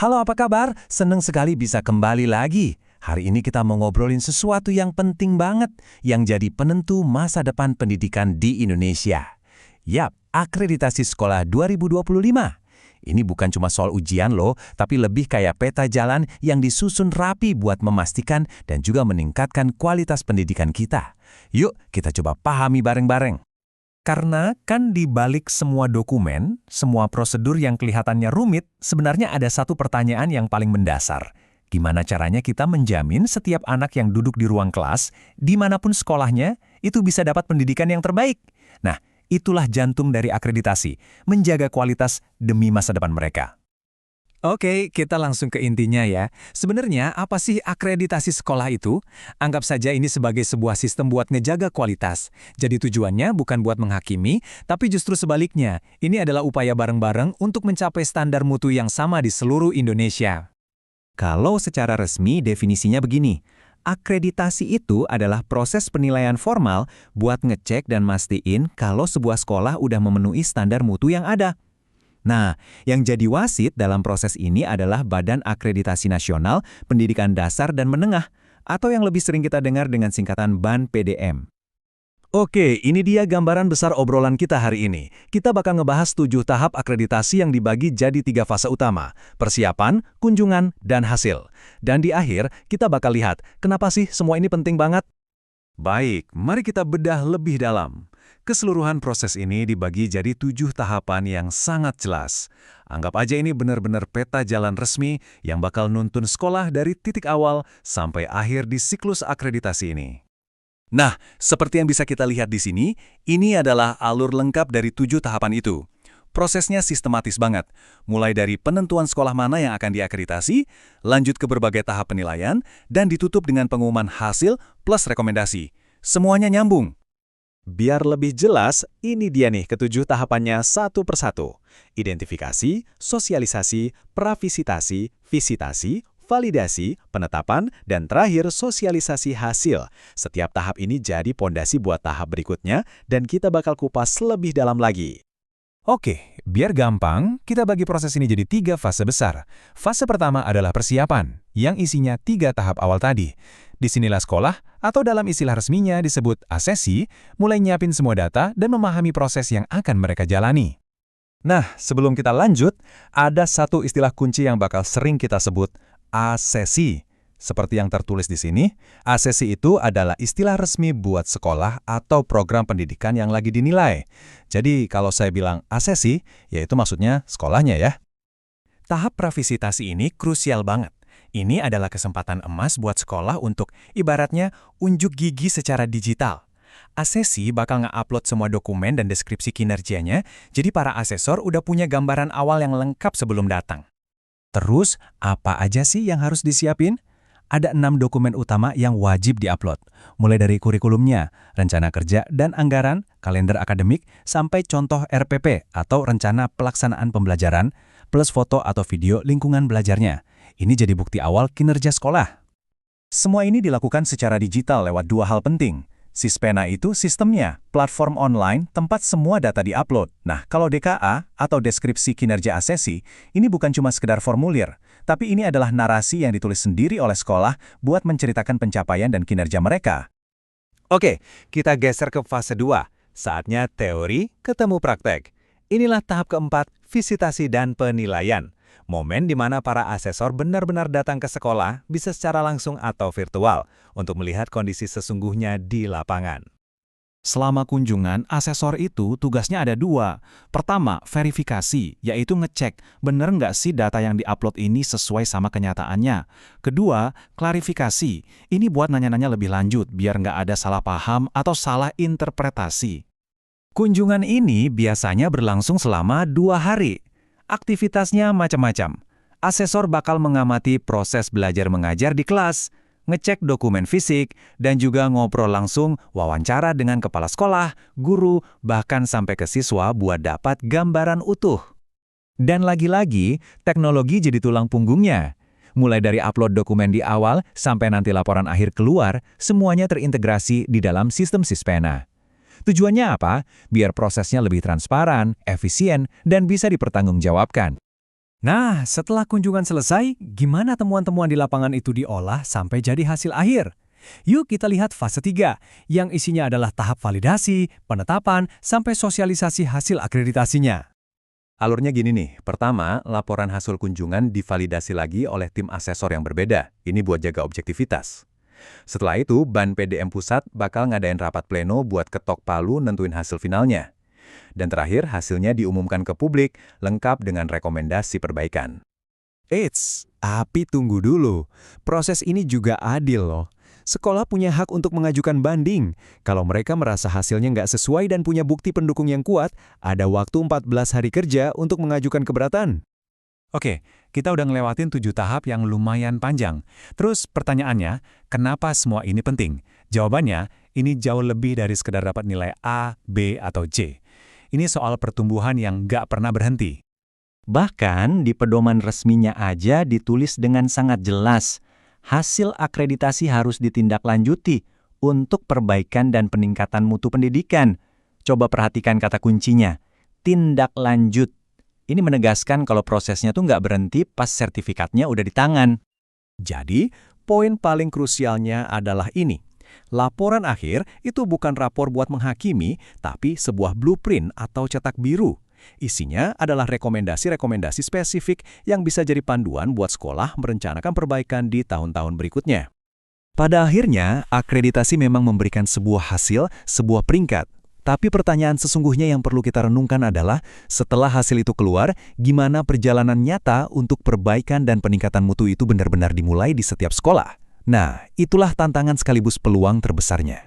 Halo, apa kabar? Seneng sekali bisa kembali lagi. Hari ini kita mau ngobrolin sesuatu yang penting banget, yang jadi penentu masa depan pendidikan di Indonesia. Yap, akreditasi sekolah 2025. Ini bukan cuma soal ujian loh, tapi lebih kayak peta jalan yang disusun rapi buat memastikan dan juga meningkatkan kualitas pendidikan kita. Yuk, kita coba pahami bareng-bareng. Karena kan di balik semua dokumen, semua prosedur yang kelihatannya rumit, sebenarnya ada satu pertanyaan yang paling mendasar. Gimana caranya kita menjamin setiap anak yang duduk di ruang kelas, dimanapun sekolahnya, itu bisa dapat pendidikan yang terbaik? Nah, itulah jantung dari akreditasi, menjaga kualitas demi masa depan mereka. Oke, kita langsung ke intinya ya. Sebenarnya apa sih akreditasi sekolah itu? Anggap saja ini sebagai sebuah sistem buat ngejaga kualitas. Jadi tujuannya bukan buat menghakimi, tapi justru sebaliknya. Ini adalah upaya bareng-bareng untuk mencapai standar mutu yang sama di seluruh Indonesia. Kalau secara resmi definisinya begini, akreditasi itu adalah proses penilaian formal buat ngecek dan mastiin kalau sebuah sekolah udah memenuhi standar mutu yang ada. Nah, yang jadi wasit dalam proses ini adalah Badan Akreditasi Nasional Pendidikan Dasar dan Menengah, atau yang lebih sering kita dengar dengan singkatan BAN-PDM. Oke, ini dia gambaran besar obrolan kita hari ini. Kita bakal ngebahas 7 tahap akreditasi yang dibagi jadi 3 fase utama, persiapan, kunjungan, dan hasil. Dan di akhir, kita bakal lihat kenapa sih semua ini penting banget. Baik, mari kita bedah lebih dalam. Keseluruhan proses ini dibagi jadi 7 tahapan yang sangat jelas. Anggap aja ini benar-benar peta jalan resmi yang bakal nuntun sekolah dari titik awal sampai akhir di siklus akreditasi ini. Nah, seperti yang bisa kita lihat di sini, ini adalah alur lengkap dari 7 tahapan itu. Prosesnya sistematis banget, mulai dari penentuan sekolah mana yang akan diakreditasi, lanjut ke berbagai tahap penilaian, dan ditutup dengan pengumuman hasil plus rekomendasi. Semuanya nyambung. Biar lebih jelas, ini dia nih ketujuh tahapannya satu persatu. Identifikasi, sosialisasi, pravisitasi, visitasi, validasi, penetapan, dan terakhir sosialisasi hasil. Setiap tahap ini jadi pondasi buat tahap berikutnya, dan kita bakal kupas lebih dalam lagi. Oke, biar gampang, kita bagi proses ini jadi 3 fase besar. Fase pertama adalah persiapan, yang isinya 3 tahap awal tadi. Disinilah sekolah, atau dalam istilah resminya disebut asesi, mulai nyiapin semua data dan memahami proses yang akan mereka jalani. Nah, sebelum kita lanjut, ada satu istilah kunci yang bakal sering kita sebut, asesi. Seperti yang tertulis di sini, asesi itu adalah istilah resmi buat sekolah atau program pendidikan yang lagi dinilai. Jadi, kalau saya bilang asesi, yaitu maksudnya sekolahnya ya. Tahap pravisitasi ini krusial banget. Ini adalah kesempatan emas buat sekolah untuk, ibaratnya, unjuk gigi secara digital. Asesi bakal nge-upload semua dokumen dan deskripsi kinerjanya, jadi para asesor udah punya gambaran awal yang lengkap sebelum datang. Terus, apa aja sih yang harus disiapin? Ada 6 dokumen utama yang wajib diupload, mulai dari kurikulumnya, rencana kerja dan anggaran, kalender akademik, sampai contoh RPP atau rencana pelaksanaan pembelajaran, plus foto atau video lingkungan belajarnya. Ini jadi bukti awal kinerja sekolah. Semua ini dilakukan secara digital lewat 2 hal penting. Sispena itu sistemnya, platform online tempat semua data diupload. Nah, kalau DKA atau deskripsi kinerja asesi, ini bukan cuma sekedar formulir, tapi ini adalah narasi yang ditulis sendiri oleh sekolah buat menceritakan pencapaian dan kinerja mereka. Oke, kita geser ke fase 2. Saatnya teori ketemu praktek. Inilah tahap keempat, visitasi dan penilaian. Momen di mana para asesor benar-benar datang ke sekolah, bisa secara langsung atau virtual, untuk melihat kondisi sesungguhnya di lapangan. Selama kunjungan, asesor itu tugasnya ada 2. Pertama, verifikasi, yaitu ngecek bener nggak sih data yang diupload ini sesuai sama kenyataannya. Kedua, klarifikasi. Ini buat nanya-nanya lebih lanjut, biar nggak ada salah paham atau salah interpretasi. Kunjungan ini biasanya berlangsung selama 2 hari. Aktivitasnya macam-macam. Asesor bakal mengamati proses belajar mengajar di kelas, ngecek dokumen fisik, dan juga ngobrol langsung, wawancara dengan kepala sekolah, guru, bahkan sampai ke siswa buat dapat gambaran utuh. Dan lagi-lagi, teknologi jadi tulang punggungnya. Mulai dari upload dokumen di awal sampai nanti laporan akhir keluar, semuanya terintegrasi di dalam sistem Sispena. Tujuannya apa? Biar prosesnya lebih transparan, efisien, dan bisa dipertanggungjawabkan. Nah, setelah kunjungan selesai, gimana temuan-temuan di lapangan itu diolah sampai jadi hasil akhir? Yuk kita lihat fase 3, yang isinya adalah tahap validasi, penetapan, sampai sosialisasi hasil akreditasinya. Alurnya gini nih, pertama, laporan hasil kunjungan divalidasi lagi oleh tim asesor yang berbeda. Ini buat jaga objektivitas. Setelah itu, Ban PDM Pusat bakal ngadain rapat pleno buat ketok palu nentuin hasil finalnya. Dan terakhir, hasilnya diumumkan ke publik, lengkap dengan rekomendasi perbaikan. Eits, tapi tunggu dulu. Proses ini juga adil loh. Sekolah punya hak untuk mengajukan banding. Kalau mereka merasa hasilnya nggak sesuai dan punya bukti pendukung yang kuat, ada waktu 14 hari kerja untuk mengajukan keberatan. Oke, kita udah ngelewatin 7 tahap yang lumayan panjang. Terus pertanyaannya, kenapa semua ini penting? Jawabannya, ini jauh lebih dari sekedar dapat nilai A, B, atau C. Ini soal pertumbuhan yang nggak pernah berhenti. Bahkan di pedoman resminya aja ditulis dengan sangat jelas, hasil akreditasi harus ditindaklanjuti untuk perbaikan dan peningkatan mutu pendidikan. Coba perhatikan kata kuncinya, tindak lanjut. Ini menegaskan kalau prosesnya tuh nggak berhenti pas sertifikatnya udah di tangan. Jadi, poin paling krusialnya adalah ini. Laporan akhir itu bukan rapor buat menghakimi, tapi sebuah blueprint atau cetak biru. Isinya adalah rekomendasi-rekomendasi spesifik yang bisa jadi panduan buat sekolah merencanakan perbaikan di tahun-tahun berikutnya. Pada akhirnya, akreditasi memang memberikan sebuah hasil, sebuah peringkat. Tapi pertanyaan sesungguhnya yang perlu kita renungkan adalah, setelah hasil itu keluar, gimana perjalanan nyata untuk perbaikan dan peningkatan mutu itu benar-benar dimulai di setiap sekolah? Nah, itulah tantangan sekaligus peluang terbesarnya.